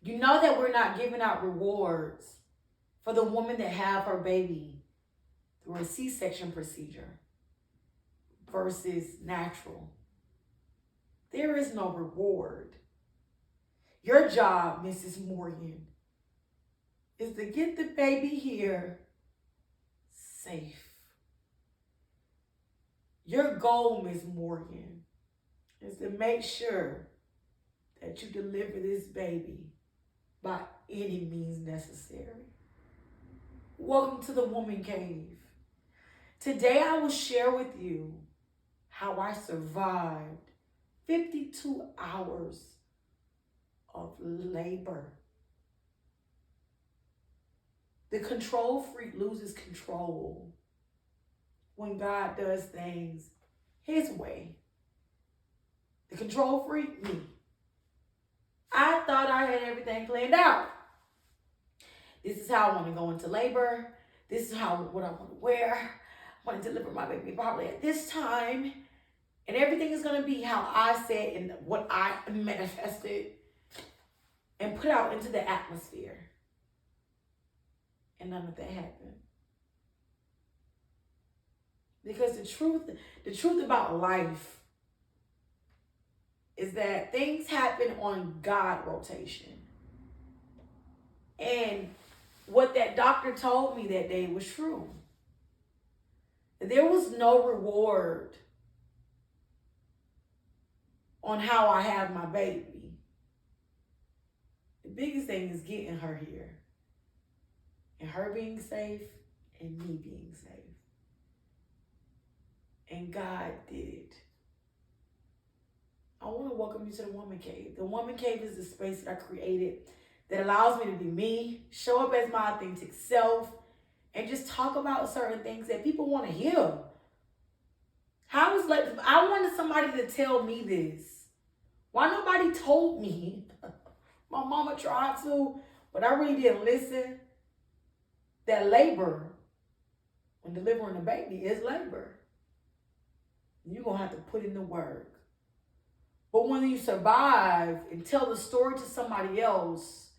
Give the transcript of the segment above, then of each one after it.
You know that we're not giving out rewards for the woman that have her baby through a C-section procedure versus natural. There is no reward. Your job, Mrs. Morgan, is to get the baby here safe. Your goal, Miss Morgan, is to make sure that you deliver this baby by any means necessary. Welcome to the Woman Cave. Today I will share with you how I survived 52 hours of labor. The control freak loses control when God does things his way. The control freak, me. I thought I had everything planned out. This is how I want to go into labor. This is what I want to wear. I want to deliver my baby probably at this time. And everything is going to be how I said and what I manifested and put out into the atmosphere. And none of that happened. Because the truth about life is that things happen on God rotation. And what that doctor told me that day was true. There was no reward on how I have my baby. The biggest thing is getting her here. And her being safe and me being safe. And God did it. I want to welcome you to the Woman Cave. The Woman Cave is the space that I created that allows me to be me, show up as my authentic self, and just talk about certain things that people want to hear. I wanted somebody to tell me this. Why nobody told me? My mama tried to, but I really didn't listen. That labor, when delivering a baby, is labor. You're going to have to put in the work. But when you survive and tell the story to somebody else,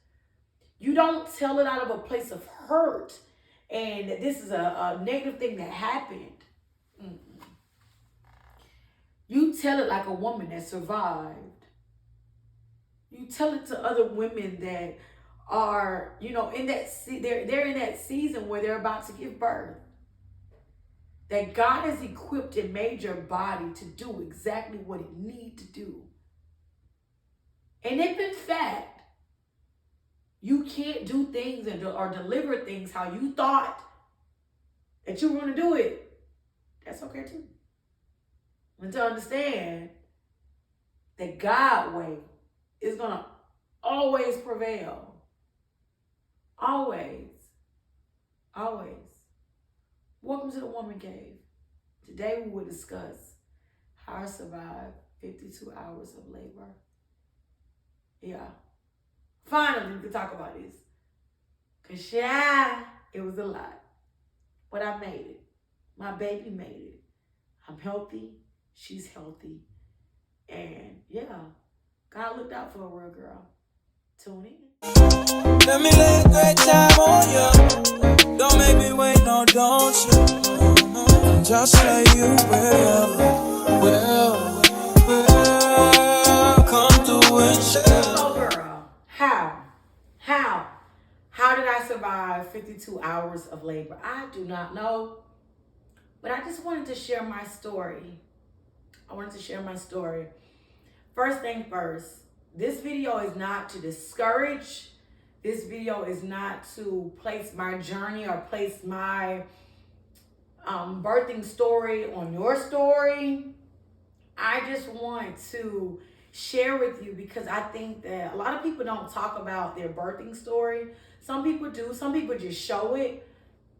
you don't tell it out of a place of hurt and this is a negative thing that happened. You tell it like a woman that survived. You tell it to other women that are, in that they're in that season where they're about to give birth. That God has equipped and made your body to do exactly what it needs to do. And if in fact you can't do things or deliver things how you thought that you were going to do it, that's okay too. And to understand that God way is going to always prevail. Always. Always. Welcome to the Woman Cave. Today we will discuss how I survived 52 hours of labor. Yeah. Finally, we can talk about this. Because, it was a lot. But I made it. My baby made it. I'm healthy. She's healthy. And, God looked out for a real girl. Tune in. Let me lay a great time on you. Don't make me wait, no, don't you? Just say you will come to it. So, girl, how did I survive 52 hours of labor? I do not know. But I just wanted to share my story. First thing first, this video is not to discourage. This video is not to place my journey or place my birthing story on your story. I just want to share with you because I think that a lot of people don't talk about their birthing story. Some people do. Some people just show it.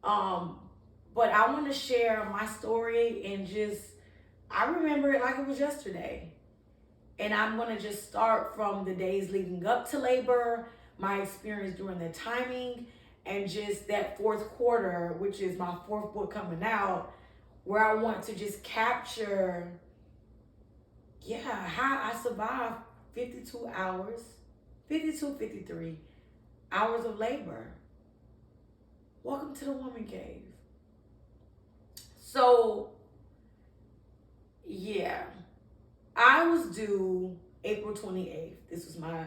But I want to share my story and I remember it like it was yesterday. And I'm going to just start from the days leading up to labor, my experience during the timing, and just that fourth quarter, which is my fourth book coming out, where I want to just capture, how I survived 52 hours 52, 53 hours of labor. Welcome to the Woman Cave. So, yeah, I was due April 28th. This was my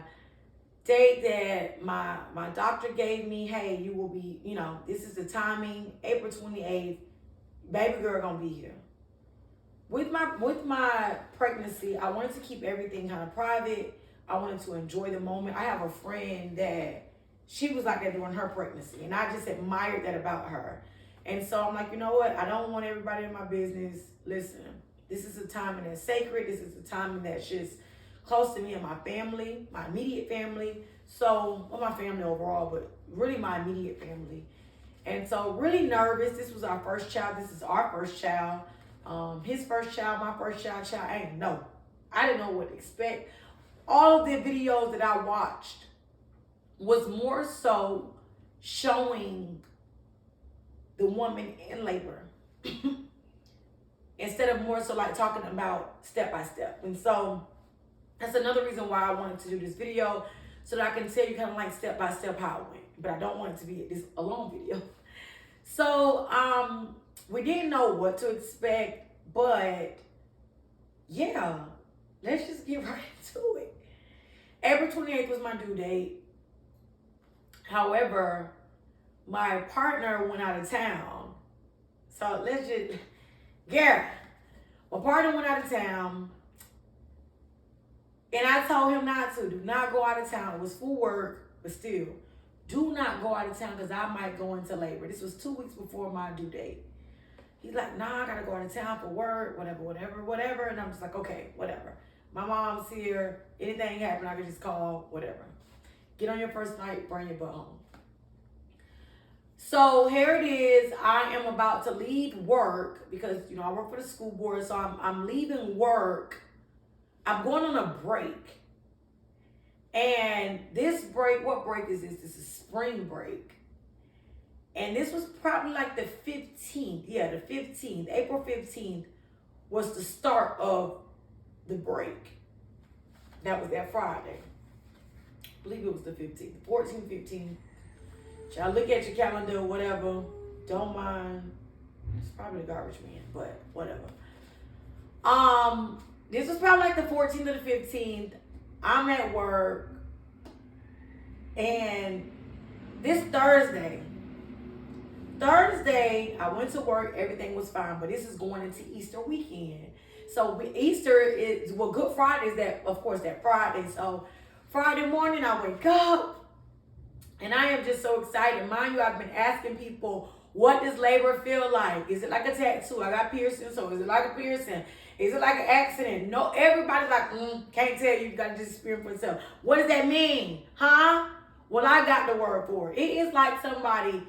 date that my doctor gave me. Hey, you will be, this is the timing, April 28th. Baby girl gonna be here. With my pregnancy, I wanted to keep everything kind of private. I wanted to enjoy the moment. I have a friend that she was like that during her pregnancy, and I just admired that about her. And so I'm like, you know what? I don't want everybody in my business. Listen, this is a time that's sacred. This is a time that's just close to me and my family, my immediate family. So, well, my family overall, but really my immediate family. And so really nervous. This was our first child. This is our first child. His first child, my first child. I didn't know what to expect. All of the videos that I watched was more so showing the woman in labor instead of more so like talking about step by step. And so that's another reason why I wanted to do this video, so that I can tell you kind of like step by step how it went. But I don't want it to be this a long video. So we didn't know what to expect, but yeah, let's just get right into it. April 28th was my due date. However, my partner went out of town. So my partner went out of town. And I told him do not go out of town. It was full work, but still, do not go out of town because I might go into labor. This was 2 weeks before my due date. He's like, nah, I gotta go out of town for work, whatever. And I'm just like, okay, whatever. My mom's here. Anything happen, I can just call, whatever. Get on your first night, bring your butt home. So here it is. I am about to leave work because, I work for the school board. So I'm leaving work. I'm going on a break. And this break, what break is this? This is spring break. And this was probably like the 15th. Yeah, the 15th. April 15th was the start of the break. That was that Friday. I believe it was the 15th. 14th, 15th. Y'all look at your calendar or whatever. Don't mind. It's probably the garbage man, but whatever. This was probably like the 14th or the 15th. I'm at work. And this Thursday, I went to work. Everything was fine. But this is going into Easter weekend. So Easter is, Good Friday is that Friday. So Friday morning, I wake up. And I am just so excited. Mind you, I've been asking people, what does labor feel like? Is it like a tattoo? I got piercing, so is it like a piercing? Is it like an accident? No, everybody's like, can't tell you. You got to just experience for yourself. What does that mean? Huh? Well, I got the word for it. It is like somebody,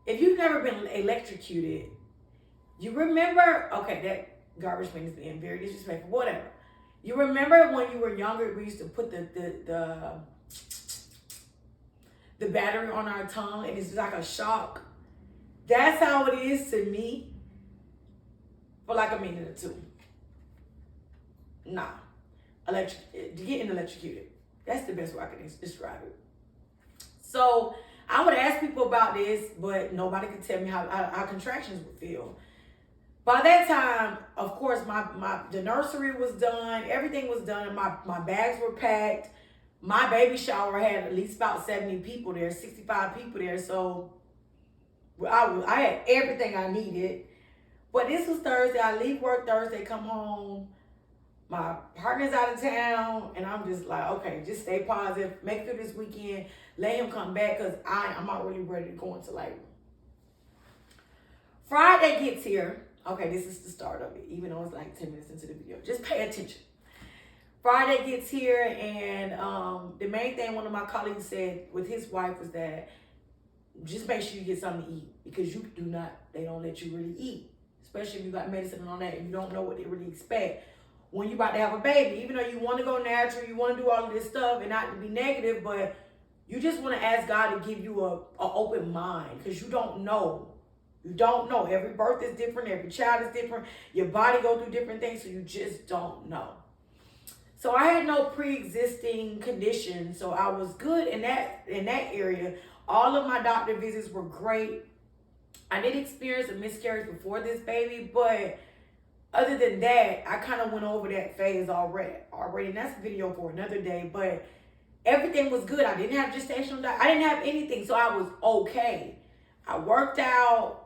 if you've never been electrocuted, you remember, okay, that garbage man is being very disrespectful, whatever. You remember when you were younger, we used to put the battery on our tongue and it's like a shock. That's how it is to me for like a minute or two. Nah. Getting electrocuted. That's the best way I can describe it. So I would ask people about this, but nobody could tell me how contractions would feel. By that time, of course, the nursery was done. Everything was done. My bags were packed. My baby shower had at least about 70 people there, 65 people there. So I had everything I needed. But this was Thursday. I leave work Thursday, come home. My partner's out of town. And I'm just like, okay, just stay positive. Make it through this weekend. Let him come back because I'm not really ready to go into labor. Friday gets here. Okay, this is the start of it, even though it's like 10 minutes into the video. Just pay attention. Friday gets here, and the main thing one of my colleagues said with his wife was that just make sure you get something to eat because they don't let you really eat, especially if you got medicine and all that and you don't know what they really expect when you're about to have a baby. Even though you want to go natural, you want to do all of this stuff and not to be negative, but you just want to ask God to give you an open mind because you don't know. You don't know. Every birth is different. Every child is different. Your body goes through different things, so you just don't know. So I had no pre-existing condition, so I was good in that area. All of my doctor visits were great. I did experience a miscarriage before this baby, but other than that, I kind of went over that phase already. And that's a video for another day, but everything was good. I didn't have gestational diet. I didn't have anything, so I was okay. I worked out.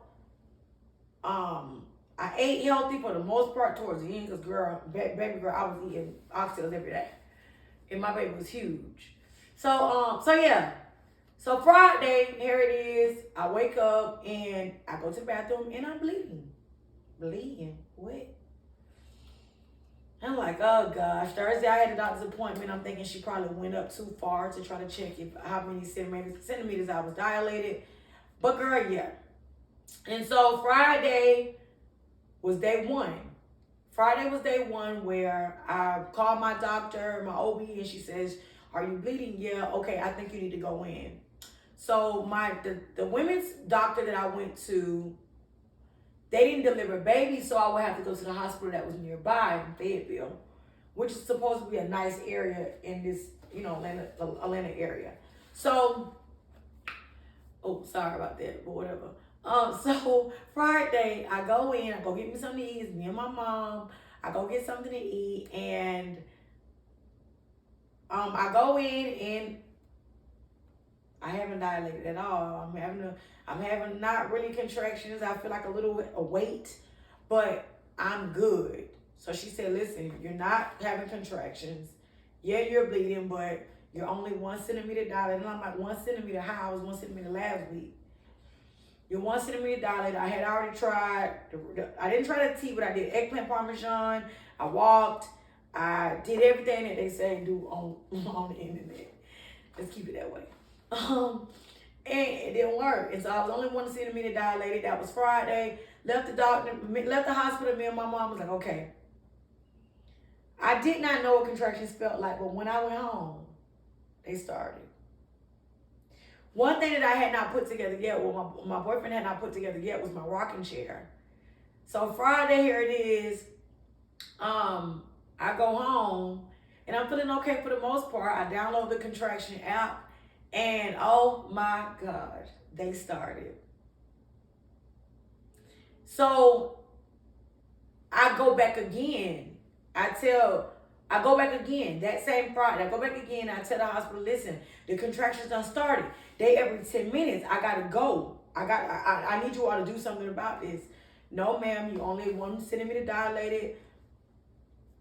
I ate healthy for the most part towards the end, because baby girl, I was eating oxtails every day, and my baby was huge. So yeah. So Friday, here it is. I wake up and I go to the bathroom and I'm bleeding. What? I'm like, oh gosh. Thursday I had a doctor's appointment. I'm thinking she probably went up too far to try to check how many centimeters I was dilated. But girl, yeah. And so Friday was day one. Friday was day one where I called my doctor, my OB, and she says, are you bleeding? Yeah, okay, I think you need to go in. So the women's doctor that I went to, they didn't deliver babies, so I would have to go to the hospital that was nearby in Fayetteville, which is supposed to be a nice area in this, Atlanta area. So, oh, sorry about that, but whatever. So Friday, I go in, I go get me something to eat, me and my mom, I go get something to eat, and I go in and I haven't dilated at all. I'm having not really contractions. I feel like a weight, but I'm good. So she said, listen, you're not having contractions. Yeah, you're bleeding, but you're only 1 centimeter dilated. And I'm like, 1 centimeter high? I was 1 centimeter last week. You're 1 centimeter dilated. I had already tried, I didn't try the tea, but I did eggplant parmesan. I walked. I did everything that they say do on the internet. Let's keep it that way. And it didn't work. And so I was only 1 centimeter dilated. That was Friday. Left the hospital. Me and my mom was like, okay. I did not know what contractions felt like, but when I went home, they started. One thing that I had not put together yet, well, my boyfriend had not put together yet, was my rocking chair. So Friday, here it is. I go home, and I'm feeling okay for the most part. I download the contraction app, and oh my God, they started. So I go back again. I go back again that same Friday. I go back again. I tell the hospital, listen, the contractions done started. They every 10 minutes. I gotta go. I need you all to do something about this. No, ma'am, you only 1 centimeter dilated.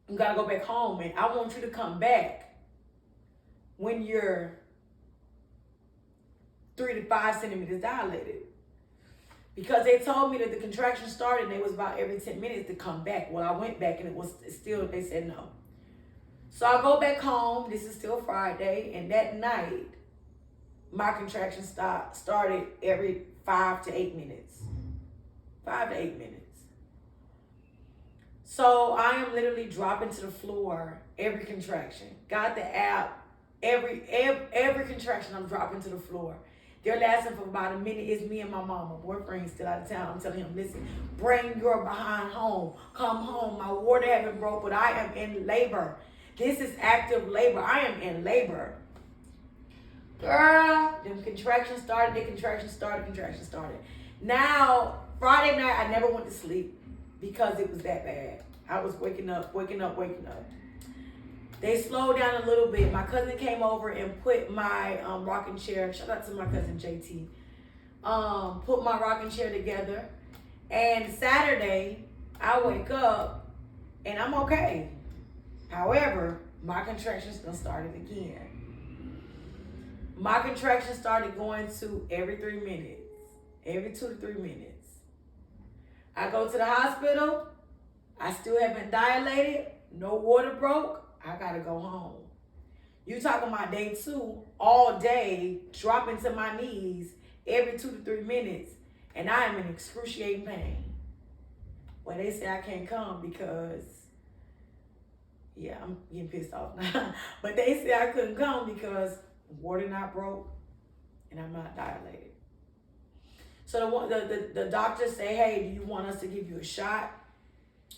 You gotta go back home, and I want you to come back when you're 3 to 5 centimeters dilated. Because they told me that the contraction started and it was about every 10 minutes to come back. Well, I went back and it was still, they said no. So I go back home. This is still Friday. And that night, my contraction started every 5 to 8 minutes. 5 to 8 minutes. So I am literally dropping to the floor every contraction. Got the app. Every contraction, I'm dropping to the floor. They're lasting for about a minute. It's me and my mom. My boyfriend's still out of town. I'm telling him, listen, bring your behind home. Come home. My water haven't broke, but I am in labor. This is active labor. I am in labor. Girl, them contractions started. The contractions started. Now, Friday night, I never went to sleep because it was that bad. I was waking up. They slowed down a little bit. My cousin came over and put my rocking chair, shout out to my cousin JT, put my rocking chair together. And Saturday, I wake up and I'm okay. However, my contractions done started again. My contractions started going to every 3 minutes, every 2 to 3 minutes. I go to the hospital. I still haven't dilated. No water broke. I gotta go home. You talking about day 2, all day, dropping to my knees every 2 to 3 minutes, and I am in excruciating pain. Well, they say I can't come because, yeah, I'm getting pissed off now. But they say I couldn't come because water not broke and I'm not dilated. So the doctors say, hey, do you want us to give you a shot?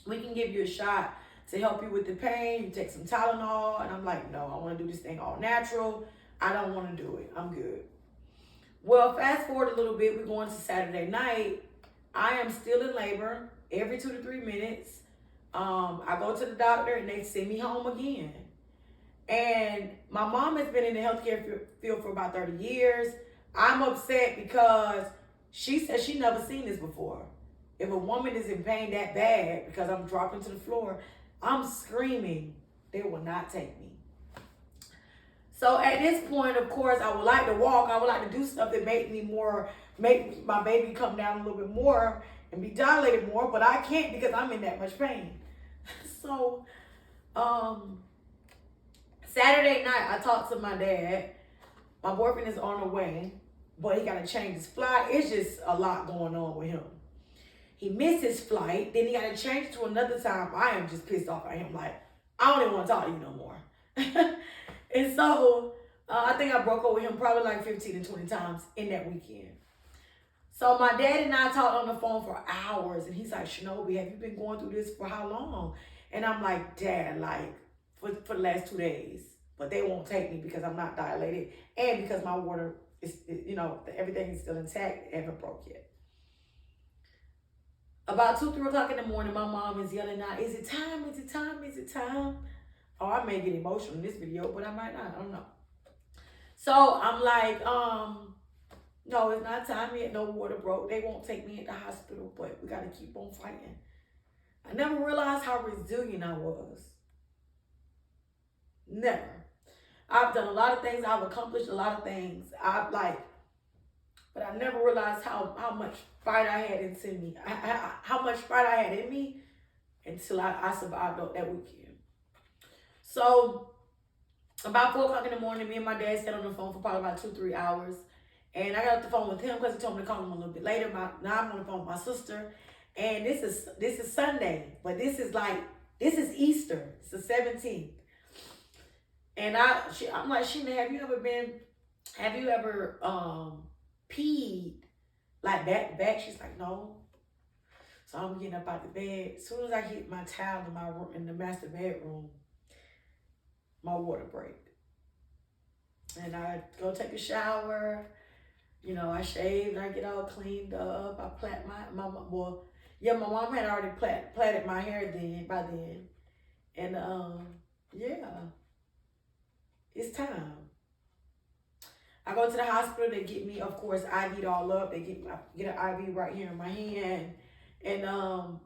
We can give you a shot to help you with the pain. You take some Tylenol. And I'm like, no, I want to do this thing all natural. I don't want to do it. I'm good. Well, fast forward a little bit. We're going to Saturday night. I am still in labor every 2 to 3 minutes. I go to the doctor and they send me home again. And my mom has been in the healthcare field for about 30 years. I'm upset because she said she never seen this before. If a woman is in pain that bad because I'm dropping to the floor, I'm screaming. They will not take me. So at this point, of course, I would like to walk. I would like to do stuff that make my baby come down a little bit more and be dilated more, but I can't because I'm in that much pain. So, Saturday night, I talked to my dad. My boyfriend is on the way, but he got to change his flight. It's just a lot going on with him. He missed his flight. Then he got to change to another time. I am just pissed off at him. Like, I don't even want to talk to you no more. And so, I think I broke up with him probably like 15 to 20 times in that weekend. So my dad and I talked on the phone for hours. And he's like, Shinobi, have you been going through this for how long? And I'm like, Dad, like, for the last 2 days. But they won't take me because I'm not dilated. And because my water is, everything is still intact. It haven't broke yet. About 2, 3 o'clock in the morning, my mom is yelling out, is it time? Is it time? Is it time? Oh, I may get emotional in this video, but I might not. I don't know. So I'm like, no, it's not time yet. No water broke. They won't take me at the hospital, but we got to keep on fighting. I never realized how resilient I was. Never. I've done a lot of things. I've accomplished a lot of things. But I never realized how much fight I had in me. How much fight I had in me until I survived that weekend. So about 4 o'clock in the morning, me and my dad sat on the phone for probably about 2, 3 hours. And I got off the phone with him because he told me to call him a little bit later. Now I'm on the phone with my sister. And this is Sunday. But this is Easter. It's the 17th. And I'm like, Sheena, have you ever peed like back? She's like, no. So I'm getting up out the bed. As soon as I hit my towel in my room, in the master bedroom, my water break. And I go take a shower. I shave and I get all cleaned up. I plait my mom had already plaited my hair by then. And it's time. I go to the hospital. They get me, of course, IV'd all up. They get an IV right here in my hand. And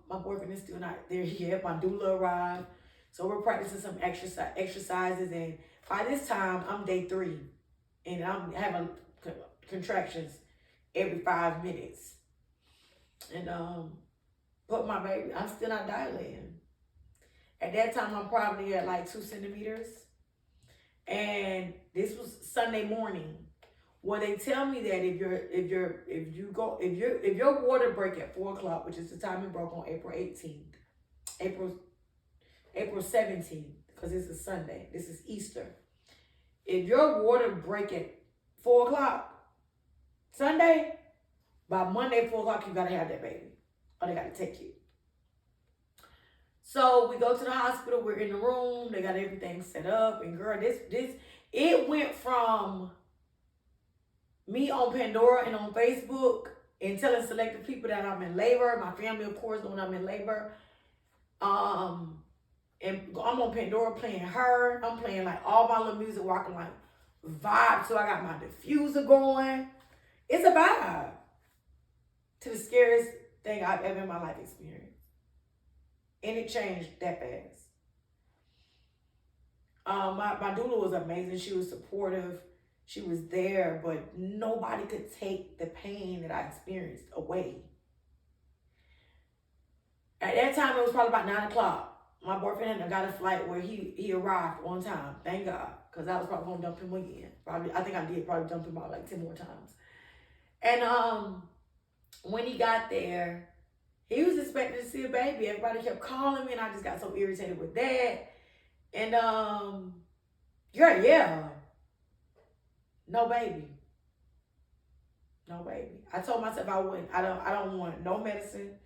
my boyfriend is still not there yet. My doula arrived. So we're practicing some exercises. And by this time, I'm day 3. And I'm having contractions every 5 minutes. And but my baby, I'm still not dilating. At that time, I'm probably at like 2 centimeters. And this was Sunday morning. Well, they tell me that if your water break at 4 o'clock, which is the time it broke on April 18th, April 17th, because it's a Sunday. This is Easter. If your water break at 4 o'clock Sunday, by Monday 4 o'clock you gotta have that baby, or they gotta take you. So we go to the hospital. We're in the room. They got everything set up, and girl, it went from me on Pandora and on Facebook and telling selected people that I'm in labor. My family, of course, when I'm in labor. And I'm on Pandora playing her. I'm playing like all my little music where I can like vibe. So I got my diffuser going. It's a vibe to the scariest thing I've ever in my life experienced. And it changed that fast. My doula was amazing. She was supportive. She was there, but nobody could take the pain that I experienced away. At that time, it was probably about 9 o'clock. My boyfriend had got a flight where he arrived on time. Thank God. Because I was probably going to dump him again. I think I did probably dump him out like 10 more times. And when he got there, he was expecting to see a baby. Everybody kept calling me, and I just got so irritated with that. And yeah. No baby. No baby. I told myself I don't want no medicine.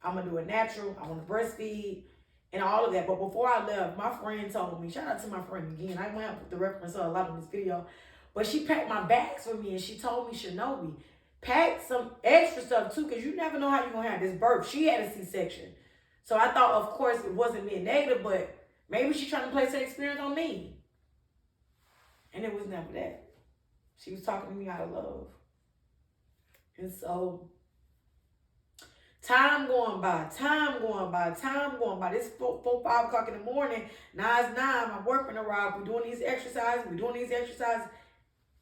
I'm gonna do it natural. I want to breastfeed. and all of that. But before I left, my friend told me, shout out to my friend again, I might have put the reference a lot in this video, but she packed my bags for me and she told me, Shinobi, pack some extra stuff too, because you never know how you're going to have this birth. She had a C-section. So I thought, of course, it wasn't being negative, but maybe she's trying to place her experience on me. And it was never that. She was talking to me out of love. And so, time going by. It's 4, 5 o'clock in the morning. Now it's 9. My boyfriend arrived. We're doing these exercises.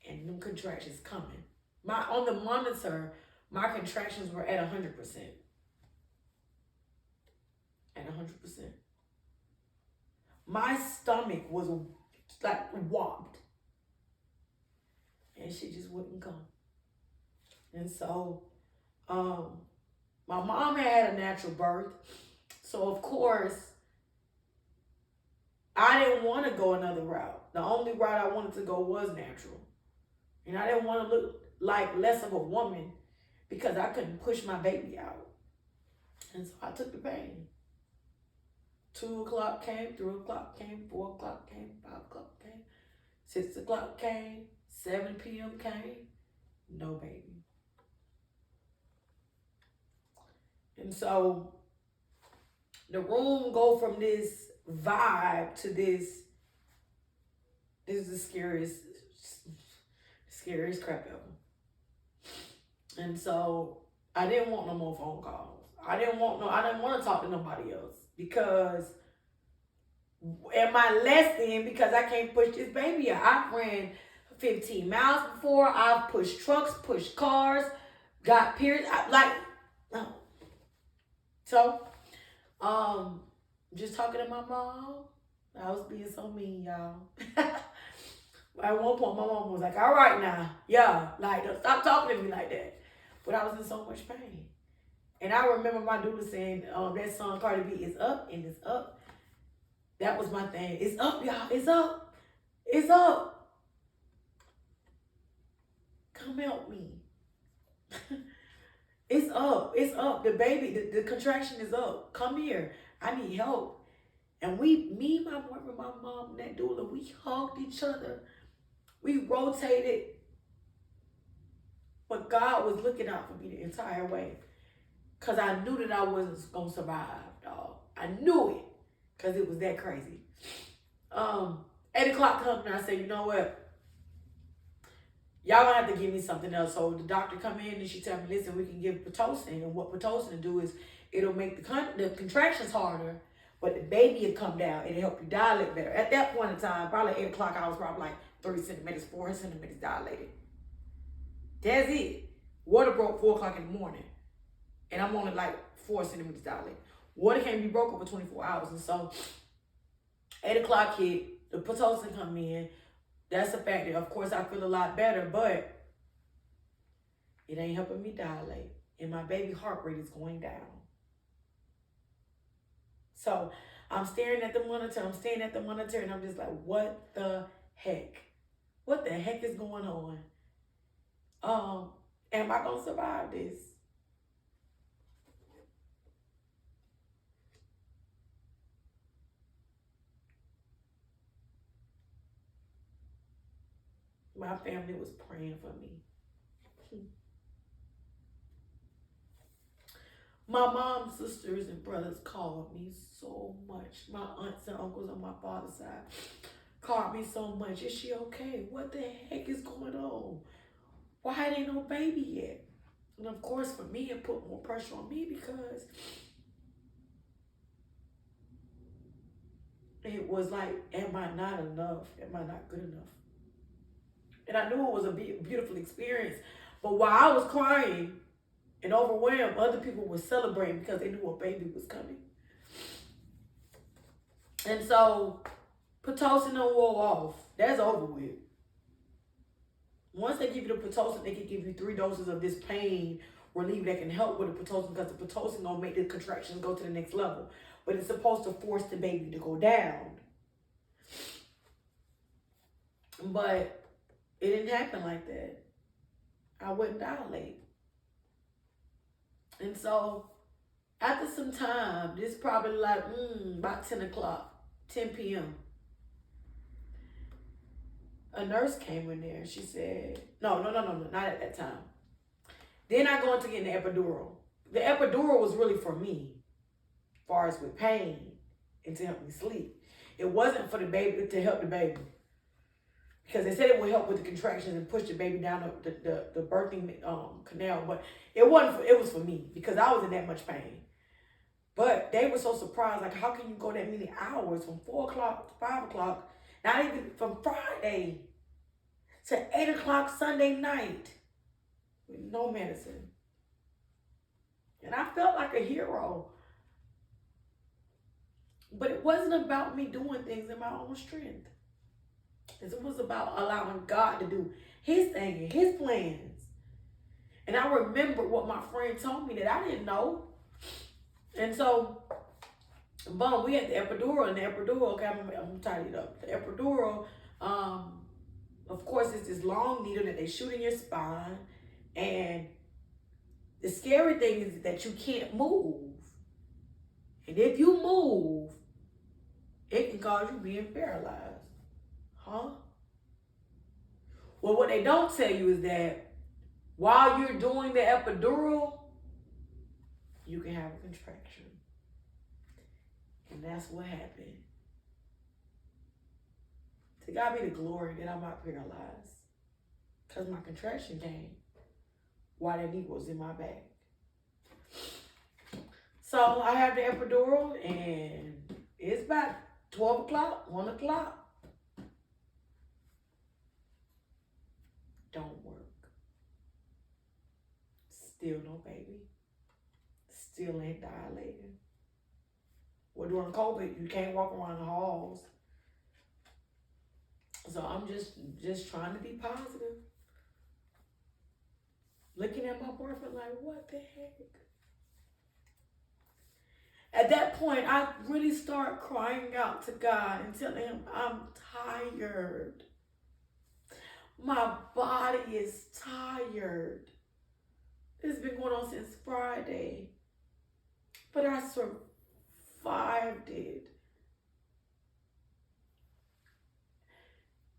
And them contractions coming. On the monitor, my contractions were at 100%. At 100%. My stomach was like whopped. And she just wouldn't come. And so, my mom had a natural birth. So, of course, I didn't want to go another route. The only route I wanted to go was natural. And I didn't want to look like less of a woman because I couldn't push my baby out. And so I took the pain. 2 o'clock came, 3 o'clock came, 4 o'clock came, 5 o'clock came, 6 o'clock came, 7 p.m. came, no baby. And so the room go from this vibe to this is the scariest crap ever. And so I didn't want no more phone calls. I didn't want to talk to nobody else because am I less than because I can't push this baby out? I ran 15 miles before. I've pushed trucks, pushed cars, got periods. So, just talking to my mom. I was being so mean, y'all. At one point, my mom was like, all right now. Yeah, like, stop talking to me like that. But I was in so much pain. And I remember my doula saying, that song Cardi B is up and it's up. That was my thing. It's up, y'all. It's up. It's up. Come help me. It's up. It's up. The baby, the contraction is up. Come here. I need help. And me, my boyfriend, my mom, and that doula, we hugged each other. We rotated. But God was looking out for me the entire way. Because I knew that I wasn't going to survive, dog. I knew it. Because it was that crazy. 8 o'clock comes and I say, you know what? Y'all gonna have to give me something else. So the doctor come in and she tell me, listen, we can give Pitocin. And what Pitocin do is it'll make the contractions harder, but the baby will come down. It'll help you dilate better. At that point in time, probably 8 o'clock, I was probably like 3 centimeters, 4 centimeters dilated. That's it. Water broke 4 o'clock in the morning. And I'm only like 4 centimeters dilated. Water can't be broke over 24 hours. And so 8 o'clock hit, the Pitocin come in. That's a fact that, of course, I feel a lot better, but it ain't helping me dilate. And my baby heart rate is going down. So I'm staring at the monitor. And I'm just like, what the heck? What the heck is going on? Am I going to survive this? My family was praying for me. My mom's sisters and brothers called me so much. My aunts and uncles on my father's side called me so much. Is she okay? What the heck is going on? Why ain't no baby yet? And of course, for me, it put more pressure on me because it was like, am I not enough? Am I not good enough? And I knew it was a beautiful experience. But while I was crying and overwhelmed, other people were celebrating because they knew a baby was coming. And so, Pitocin wore off. That's over with. Once they give you the Pitocin, they can give you 3 doses of this pain relief that can help with the Pitocin because the Pitocin gonna make the contractions go to the next level. But it's supposed to force the baby to go down. But it didn't happen like that. I wouldn't dilate. And so After some time, this probably like about 10 o'clock, 10 p.m. A nurse came in there and she said, no, not at that time. Then I go into getting the epidural. The epidural was really for me, as far as with pain and to help me sleep. It wasn't for the baby, to help the baby. Because they said it would help with the contractions and push the baby down the birthing canal. But it wasn't. It was for me because I was in that much pain. But they were so surprised. Like, how can you go that many hours from 4 o'clock to 5 o'clock? Not even from Friday to 8 o'clock Sunday night with no medicine. And I felt like a hero. But it wasn't about me doing things in my own strength. It was about allowing God to do his thing and his plans. And I remember what my friend told me that I didn't know. And so, boom, we had the epidural, and the epidural, okay, I'm gonna tidy it up. The epidural, of course, it's this long needle that they shoot in your spine. And the scary thing is that you can't move. And if you move, it can cause you being paralyzed. Huh? Well, what they don't tell you is that while you're doing the epidural, you can have a contraction. And that's what happened. To God be the glory that I'm not paralyzed. Because my contraction came while that needle was in my back. So I have the epidural, and it's about 12 o'clock, 1 o'clock. Don't work. Still no baby. Still ain't dilating. Well, during COVID, you can't walk around the halls. So I'm just trying to be positive. Looking at my boyfriend like, what the heck? At that point, I really start crying out to God and telling him, I'm tired. My body is tired. It's been going on since Friday. But I survived it.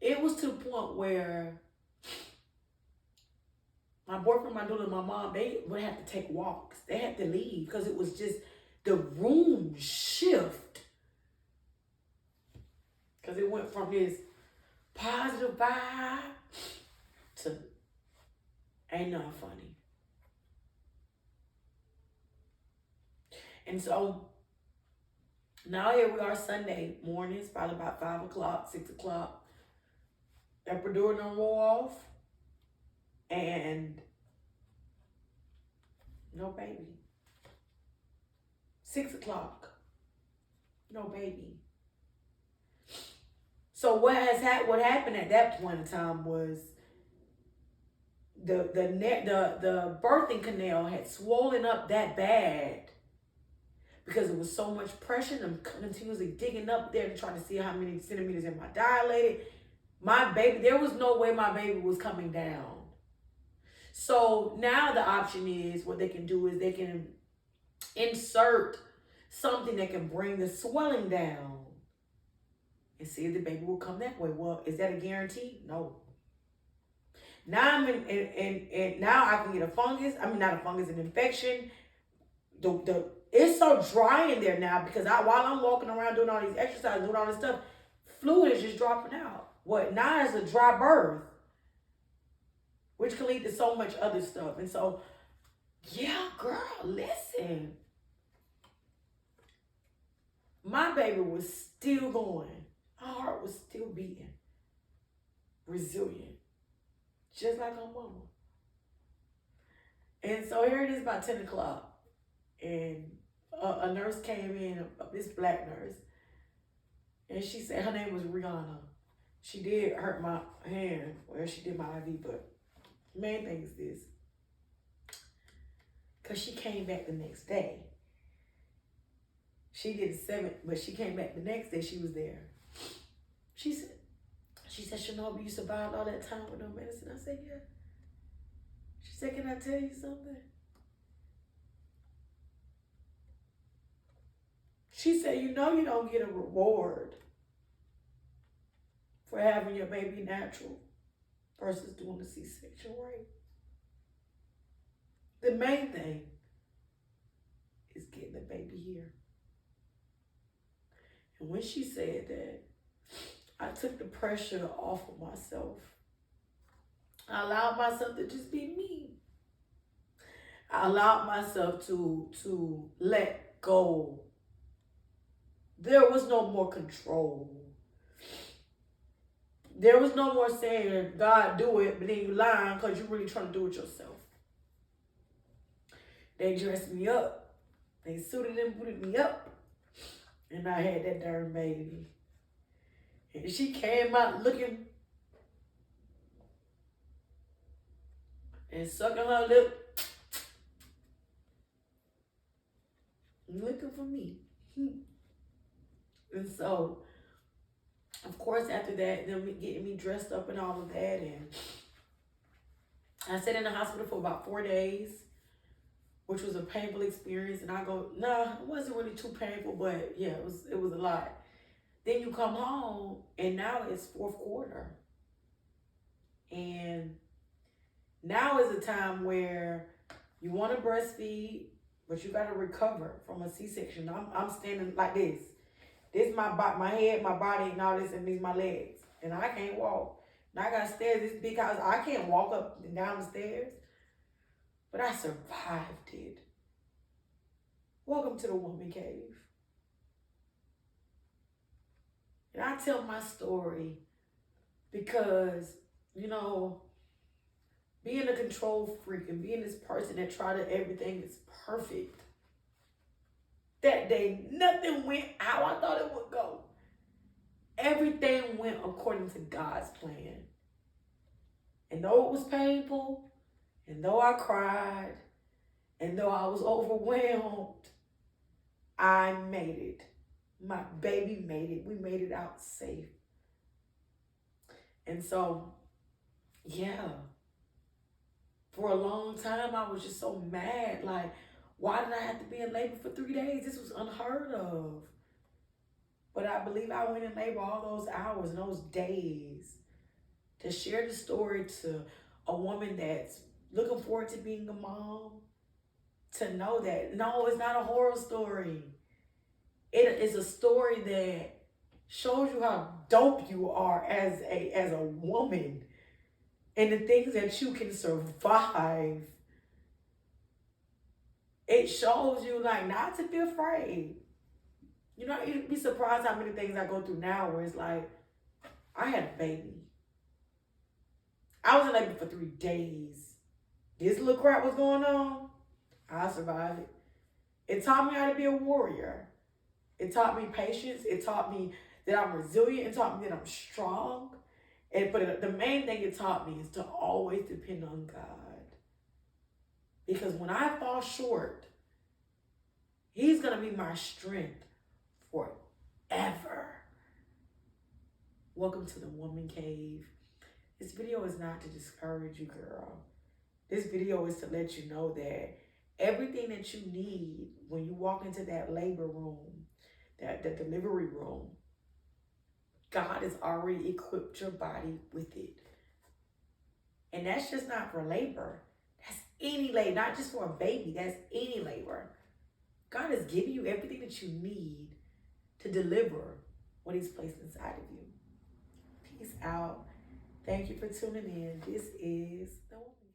It was to the point where my boyfriend, my daughter, and my mom, they would have to take walks. They had to leave because it was just the room shift. Because it went from this positive vibe to ain't nothing funny. And so now here we are Sunday mornings, probably about 5 o'clock, 6 o'clock. Epidural done roll off. And no baby. 6 o'clock. No baby. So what happened at that point in time was the birthing canal had swollen up that bad because it was so much pressure. I'm continuously digging up there to try to see how many centimeters am I dilated. My baby, there was no way my baby was coming down. So now the option is, what they can do is they can insert something that can bring the swelling down and see if the baby will come that way. Well, is that a guarantee? No. Now I'm and now I can get a fungus. I mean, not a fungus, an infection. It's so dry in there now because while I'm walking around doing all these exercises, doing all this stuff, fluid is just dropping out. What now is a dry birth, which can lead to so much other stuff. And so, yeah, girl, listen. My baby was still going. Her heart was still beating. Resilient. Just like her mama. And so here it is about 10 o'clock. And a nurse came in, this black nurse. And she said her name was Rihanna. She did hurt my hand. Well, she did my IV, but main thing is this. Because she came back the next day. She did the 7th, but she came back the next day. She was there. She said, Shanobi, you survived all that time with no medicine? I said, yeah. She said, can I tell you something? She said, you know you don't get a reward for having your baby natural versus doing a C-section, right? The main thing is getting the baby here. And when she said that, I took the pressure off of myself. I allowed myself to just be me. I allowed myself to let go. There was no more control. There was no more saying, God, do it, but then you lying because you're really trying to do it yourself. They dressed me up. They suited and booted me up. And I had that darn baby. And she came out looking and sucking her lip, looking for me. And so, of course, after that, them getting me dressed up and all of that, and I sat in the hospital for about 4 days, which was a painful experience. And I go, nah, it wasn't really too painful, but yeah, it was a lot. Then you come home, and now it's fourth quarter. And now is a time where you want to breastfeed, but you got to recover from a C-section. I'm standing like this. This is my head, my body, and all this, and these my legs. And I can't walk. And I got stairs this big house. I can't walk up and down the stairs. But I survived it. Welcome to the Woman Cave. And I tell my story because, you know, being a control freak and being this person that tried to everything is perfect. That day, nothing went how I thought it would go. Everything went according to God's plan. And though it was painful, and though I cried, and though I was overwhelmed, I made it. My baby made it. We made it out safe. And so, yeah. For a long time, I was just so mad. Like, why did I have to be in labor for 3 days? This was unheard of. But I believe I went in labor all those hours and those days to share the story to a woman that's looking forward to being a mom, to know that, no, it's not a horror story. It is a story that shows you how dope you are as a woman and the things that you can survive. It shows you, like, not to be afraid. You know, you'd be surprised how many things I go through now where it's like, I had a baby. I was in labor for 3 days. This little crap was going on. I survived it. It taught me how to be a warrior. It taught me patience. It taught me that I'm resilient. It taught me that I'm strong. But the main thing it taught me is to always depend on God. Because when I fall short, He's going to be my strength forever. Welcome to the Woman Cave. This video is not to discourage you, girl. This video is to let you know that everything that you need when you walk into that labor room, that delivery room, God has already equipped your body with it. And that's just not for labor. That's any labor, not just for a baby. That's any labor. God has given you everything that you need to deliver what He's placed inside of you. Peace out. Thank you for tuning in. This is The Woman.